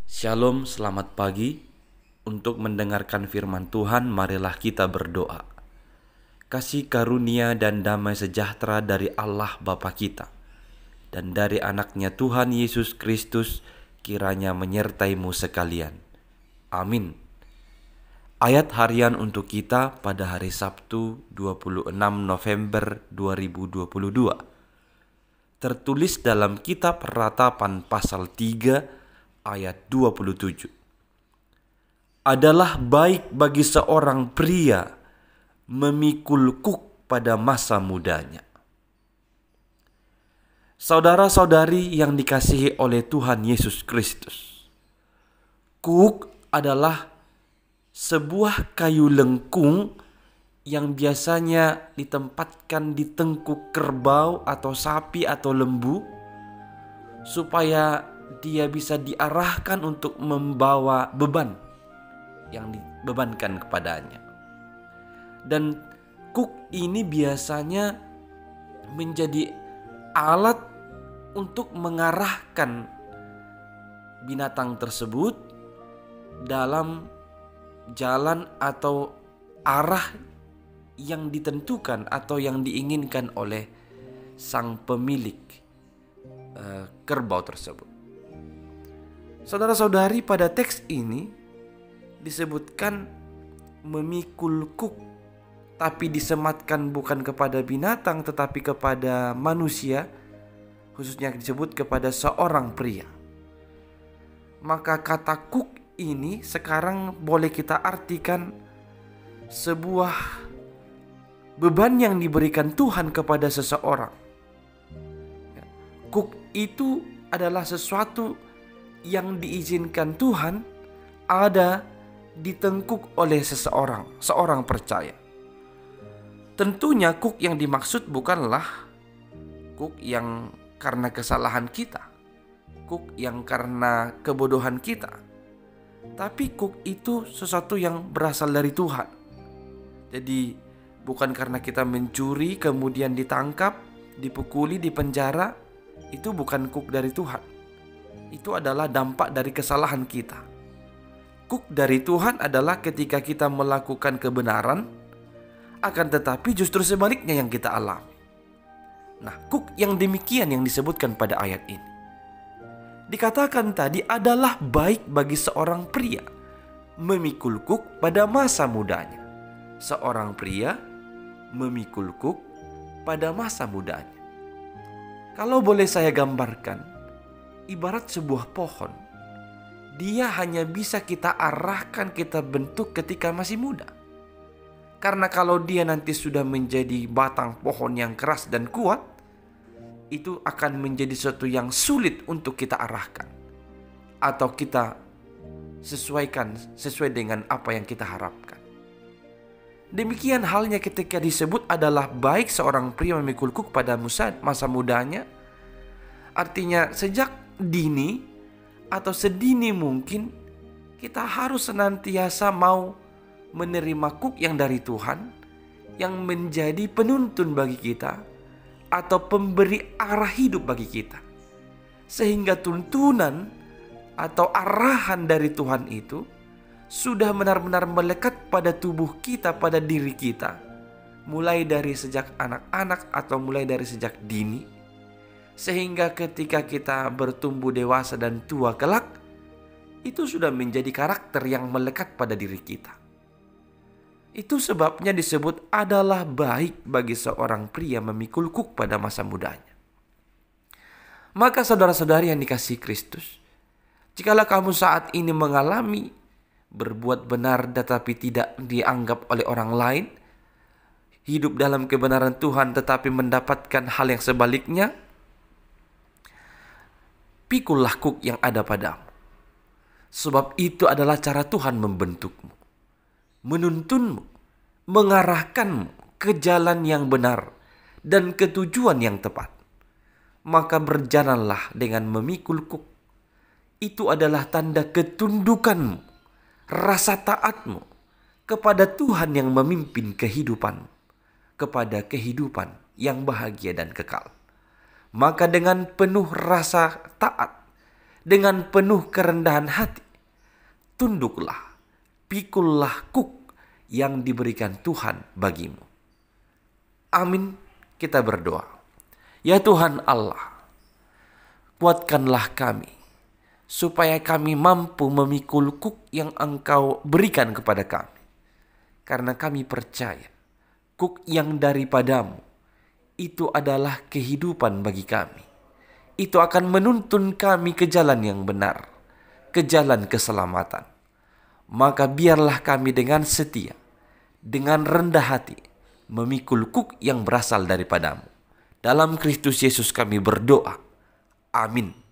Shalom, selamat pagi. Untuk mendengarkan firman Tuhan, marilah kita berdoa. Kasih karunia dan damai sejahtera dari Allah Bapa kita dan dari anaknya Tuhan Yesus Kristus kiranya menyertaimu sekalian. Amin. Ayat harian untuk kita pada hari Sabtu 26 November 2022 tertulis dalam kitab Ratapan pasal 3 ayat 27. Adalah baik bagi seorang pria memikul kuk pada masa mudanya. Saudara-saudari yang dikasihi oleh Tuhan Yesus Kristus, kuk adalah sebuah kayu lengkung yang biasanya ditempatkan di tengkuk kerbau atau sapi atau lembu supaya dia bisa diarahkan untuk membawa beban yang dibebankan kepadanya. Dan kuk ini biasanya menjadi alat untuk mengarahkan binatang tersebut dalam jalan atau arah yang ditentukan atau yang diinginkan oleh sang pemilik kerbau tersebut. Saudara-saudari, pada teks ini disebutkan memikul kuk, tapi disematkan bukan kepada binatang tetapi kepada manusia, khususnya disebut kepada seorang pria. Maka kata kuk ini sekarang boleh kita artikan sebuah beban yang diberikan Tuhan kepada seseorang. Kuk itu adalah sesuatu yang diizinkan Tuhan ada ditengkuk oleh seorang percaya. Tentunya kuk yang dimaksud bukanlah kuk yang karena kesalahan kita, kuk yang karena kebodohan kita, tapi kuk itu sesuatu yang berasal dari Tuhan. Jadi bukan karena kita mencuri kemudian ditangkap, dipukuli, dipenjara, itu bukan kuk dari Tuhan. Itu adalah dampak dari kesalahan kita. Kuk dari Tuhan adalah ketika kita melakukan kebenaran, akan tetapi justru sebaliknya yang kita alami. Nah, kuk yang demikian yang disebutkan pada ayat ini. Dikatakan tadi adalah baik bagi seorang pria memikul kuk pada masa mudanya. Seorang pria memikul kuk pada masa mudanya. Kalau boleh saya gambarkan, ibarat sebuah pohon. Dia hanya bisa kita arahkan, kita bentuk ketika masih muda. Karena kalau dia nanti sudah menjadi batang pohon yang keras dan kuat, itu akan menjadi sesuatu yang sulit untuk kita arahkan atau kita sesuaikan sesuai dengan apa yang kita harapkan. Demikian halnya ketika disebut adalah baik seorang pria memikul kuk pada masa mudanya. Artinya sejak dini atau sedini mungkin kita harus senantiasa mau menerima kuk yang dari Tuhan, yang menjadi penuntun bagi kita atau pemberi arah hidup bagi kita. Sehingga tuntunan atau arahan dari Tuhan itu sudah benar-benar melekat pada tubuh kita, pada diri kita, mulai dari sejak anak-anak atau mulai dari sejak dini, sehingga ketika kita bertumbuh dewasa dan tua kelak, itu sudah menjadi karakter yang melekat pada diri kita. Itu sebabnya disebut adalah baik bagi seorang pria memikul kuk pada masa mudanya. Maka saudara-saudari yang dikasihi Kristus, jikalau kamu saat ini mengalami berbuat benar tetapi tidak dianggap oleh orang lain, hidup dalam kebenaran Tuhan tetapi mendapatkan hal yang sebaliknya, pikullah kuk yang ada padamu. Sebab itu adalah cara Tuhan membentukmu, menuntunmu, mengarahkanmu ke jalan yang benar dan ke tujuan yang tepat. Maka berjalanlah dengan memikul kuk. Itu adalah tanda ketundukanmu, rasa taatmu kepada Tuhan yang memimpin kehidupanmu, kepada kehidupan yang bahagia dan kekal. Maka dengan penuh rasa taat dengan penuh kerendahan hati, tunduklah, pikullah kuk yang diberikan Tuhan bagimu. Amin. Kita berdoa. Ya Tuhan Allah, kuatkanlah kami, supaya kami mampu memikul kuk yang Engkau berikan kepada kami. Karena kami percaya, kuk yang daripadamu, itu adalah kehidupan bagi kami. Itu akan menuntun kami ke jalan yang benar, ke jalan keselamatan. Maka biarlah kami dengan setia, dengan rendah hati, memikul kuk yang berasal daripadamu. Dalam Kristus Yesus kami berdoa. Amin.